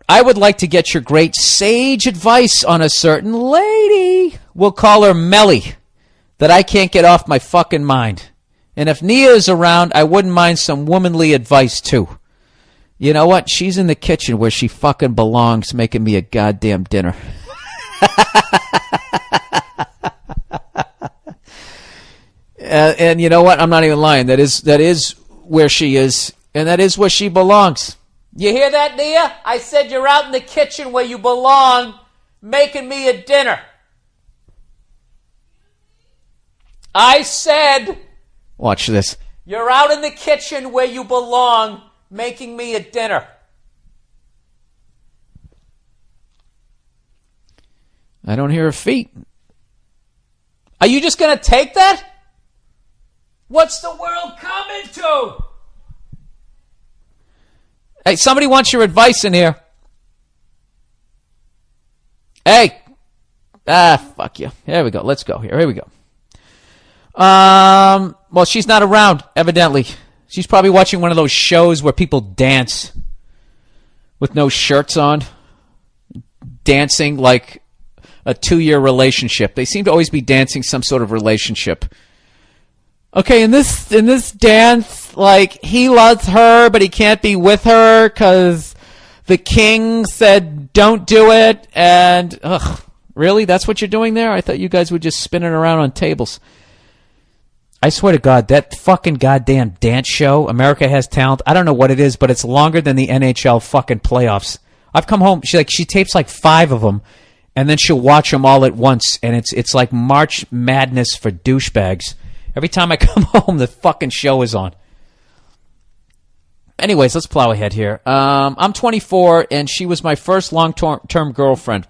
I would like to get your great sage advice on a certain lady. We'll call her Melly, that I can't get off my fucking mind. And if Nia is around, I wouldn't mind some womanly advice, too. You know what? She's in the kitchen where she fucking belongs, making me a goddamn dinner. And you know what? I'm not even lying. That is where she is, and that is where she belongs. You hear that, Nia? I said you're out in the kitchen where you belong, making me a dinner. I said... Watch this. You're out in the kitchen where you belong, making me a dinner. I don't hear her feet. Are you just going to take that? What's the world coming to? Hey, somebody wants your advice in here. Hey. Fuck you. Here we go. Let's go here. Here we go. Well, she's not around, evidently. She's probably watching one of those shows where people dance with no shirts on. Dancing like a 2-year relationship. They seem to always be dancing some sort of relationship. Okay, in this dance, like, he loves her, but he can't be with her because the king said don't do it, and, really? That's what you're doing there? I thought you guys were just spinning around on tables. I swear to God, that fucking goddamn dance show, America Has Talent, I don't know what it is, but it's longer than the NHL fucking playoffs. I've come home, she tapes like 5 of them, and then she'll watch them all at once, and it's like March Madness for douchebags. Every time I come home, the fucking show is on. Anyways, let's plow ahead here. I'm 24, and she was my first long-term girlfriend.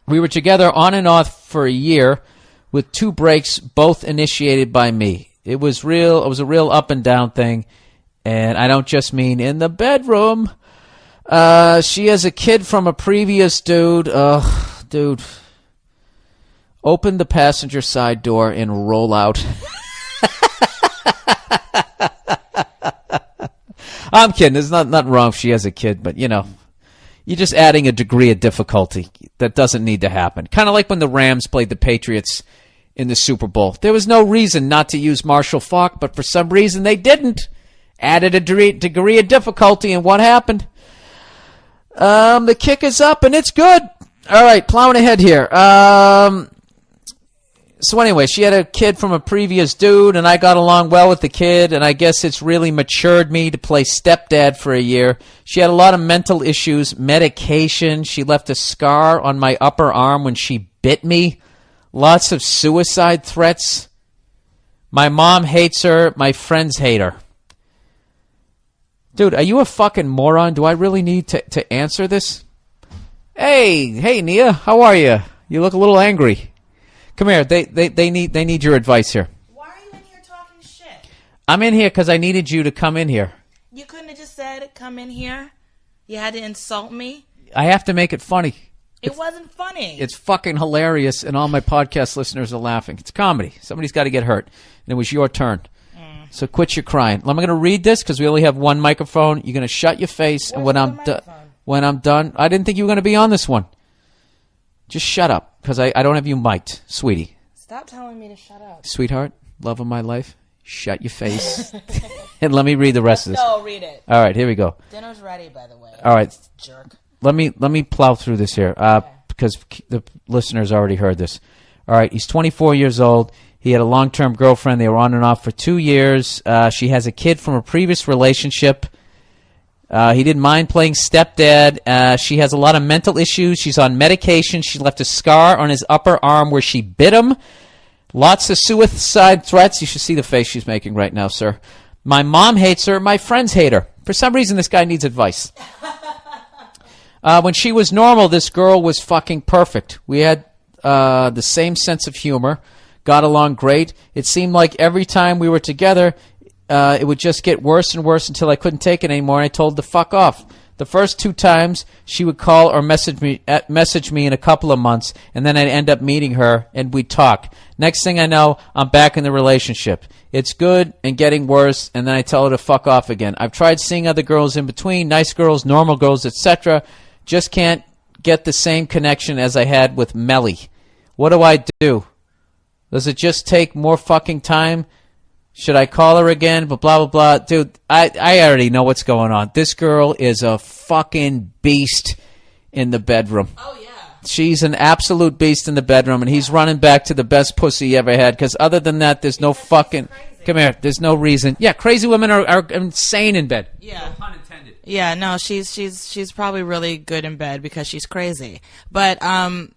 We were together on and off for a year, with 2 breaks, both initiated by me. It was a real up and down thing, and I don't just mean in the bedroom. She has a kid from a previous dude. Dude. Open the passenger side door and roll out. I'm kidding. There's nothing wrong if she has a kid, but, you know, you're just adding a degree of difficulty that doesn't need to happen. Kind of like when the Rams played the Patriots in the Super Bowl. There was no reason not to use Marshall Faulk, but for some reason they didn't. Added a degree of difficulty, and what happened? The kick is up, and it's good. All right, plowing ahead here. So anyway, she had a kid from a previous dude, and I got along well with the kid, and I guess it's really matured me to play stepdad for a year. She had a lot of mental issues, medication. She left a scar on my upper arm when she bit me. Lots of suicide threats. My mom hates her. My friends hate her. Dude, are you a fucking moron? Do I really need to answer this? Hey, Nia, how are you? You look a little angry. Come here. They need your advice here. Why are you in here talking shit? I'm in here because I needed you to come in here. You couldn't have just said, come in here? You had to insult me? I have to make it funny. It wasn't funny. It's fucking hilarious, and all my podcast listeners are laughing. It's comedy. Somebody's got to get hurt. And it was your turn. So quit your crying. I'm going to read this because we only have one microphone. You're going to shut your face, and when I'm done, I didn't think you were going to be on this one. Just shut up, because I don't have you mic'd, sweetie. Stop telling me to shut up. Sweetheart, love of my life, shut your face. And let me read the rest of this. No, read it. All right, here we go. Dinner's ready, by the way. All right. Jerk. Let me plow through this here, because the listeners already heard this. All right, he's 24 years old. He had a long-term girlfriend. They were on and off for 2 years. She has a kid from a previous relationship. He didn't mind playing stepdad. She has a lot of mental issues. She's on medication. She left a scar on his upper arm where she bit him. Lots of suicide threats. You should see the face she's making right now, sir. My mom hates her. My friends hate her. For some reason, this guy needs advice. When she was normal, this girl was fucking perfect. We had the same sense of humor. Got along great. It seemed like every time we were together, it would just get worse and worse until I couldn't take it anymore, and I told her to fuck off. The first 2 times she would call or message me in a couple of months, and then I'd end up meeting her and we'd talk. Next thing I know, I'm back in the relationship. It's good and getting worse, and then I tell her to fuck off again. I've tried seeing other girls in between, nice girls, normal girls, etc. Just can't get the same connection as I had with Melly. What do I do? Does it just take more fucking time? Should I call her again? But blah, blah, blah. Dude, I already know what's going on. This girl is a fucking beast in the bedroom. Oh, yeah. She's an absolute beast in the bedroom, and he's running back to the best pussy he ever had, because other than that, there's no fucking... Come here. There's no reason. Yeah, crazy women are insane in bed. Yeah. No pun intended. Yeah, no, she's probably really good in bed because she's crazy. But,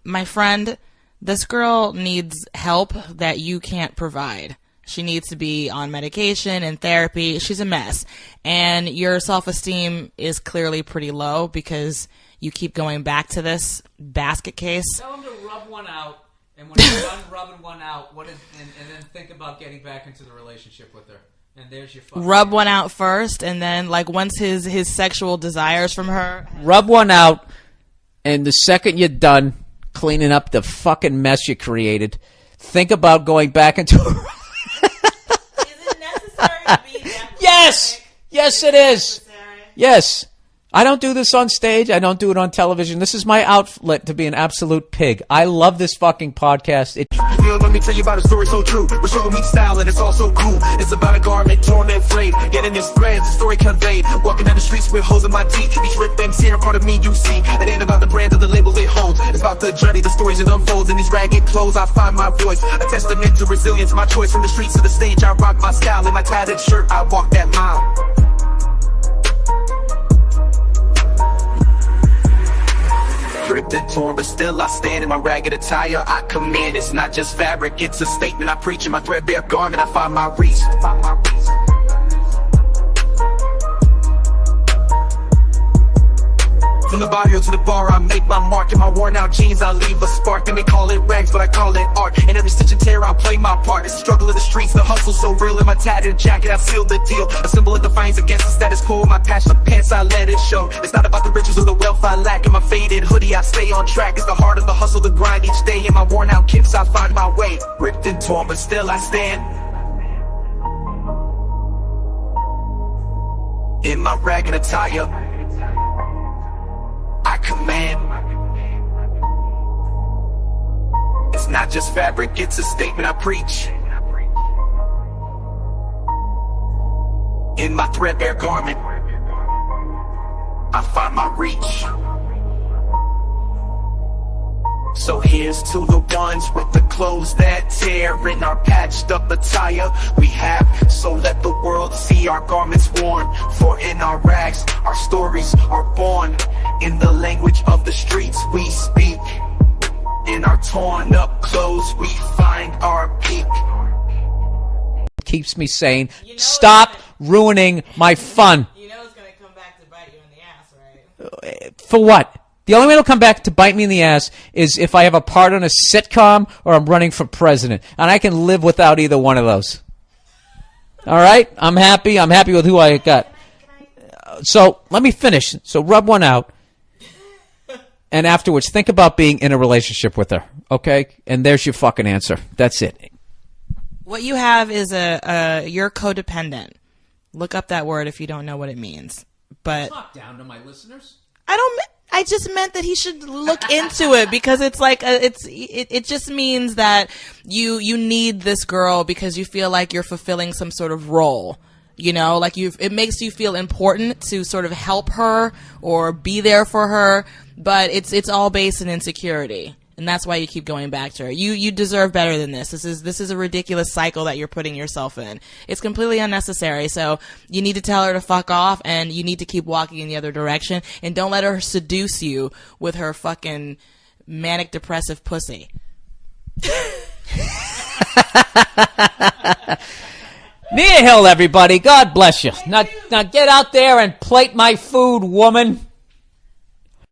my friend, this girl needs help that you can't provide. She needs to be on medication and therapy. She's a mess. And your self-esteem is clearly pretty low because you keep going back to this basket case. Tell him to rub one out, and when you're done rubbing one out, and then think about getting back into the relationship with her. And there's your fucking... Rub one out first, and then, like, once his sexual desires from her... Rub one out, and the second you're done cleaning up the fucking mess you created, think about going back into a... Yes! Yes, it is. Yes. I don't do this on stage. I don't do it on television. This is my outlet to be an absolute pig. I love this fucking podcast. Let me tell you about a story so true. We're showing me style and it's all so cool. It's about a garment torn and frayed, getting its threads, the story conveyed. Walking down the streets with holes in my teeth. Each ripped and tear part of me you see. It ain't about the brand or the label it holds. It's about the journey, the stories it unfolds. In these ragged clothes I find my voice. A testament to resilience, my choice. From the streets to the stage I rock my style. In my tattered shirt I walk that mile. Ripped and torn, but still I stand in my ragged attire. I command, it's not just fabric, it's a statement I preach. In my threadbare garment, I find my reach. From the barrio to the bar, I make my mark. In my worn out jeans, I leave a spark. They may call it rags, but I call it art. In every stitch and tear, I play my part. It's the struggle of the streets, the hustle so real. In my tattered jacket, I seal the deal. A symbol of defiance against the status quo. My passion of pants, I let it show. It's not about the riches or the wealth I lack. In my faded hoodie, I stay on track. It's the heart of the hustle, the grind each day. In my worn out kicks, I find my way. Ripped and torn, but still I stand. In my ragged attire, I command. It's not just fabric, it's a statement I preach. In my threadbare garment, I find my reach. So here's to the ones with the clothes that tear. In our patched up attire we have, so let the world see our garments worn. For in our rags, our stories are born. In the language of the streets we speak. In our torn up clothes we find our peak. Keeps me sane. Stop ruining my fun. You know it's going to come back to bite you in the ass, right? For what? The only way it'll come back to bite me in the ass is if I have a part on a sitcom or I'm running for president. And I can live without either one of those. All right? I'm happy. I'm happy with who I got. So let me finish. So rub one out. And afterwards, think about being in a relationship with her. Okay? And there's your fucking answer. That's it. What you have is you're codependent. Look up that word if you don't know what it means. But Talk down to my listeners. I just meant that he should look into it because it's like it just means that you need this girl because you feel like you're fulfilling some sort of role. You know, like it makes you feel important to sort of help her or be there for her, but it's all based in insecurity. And that's why you keep going back to her. You deserve better than this. This is a ridiculous cycle that you're putting yourself in. It's completely unnecessary. So you need to tell her to fuck off, and you need to keep walking in the other direction. And don't let her seduce you with her fucking manic depressive pussy. Nia Hill, everybody. God bless you. Now get out there and plate my food, woman.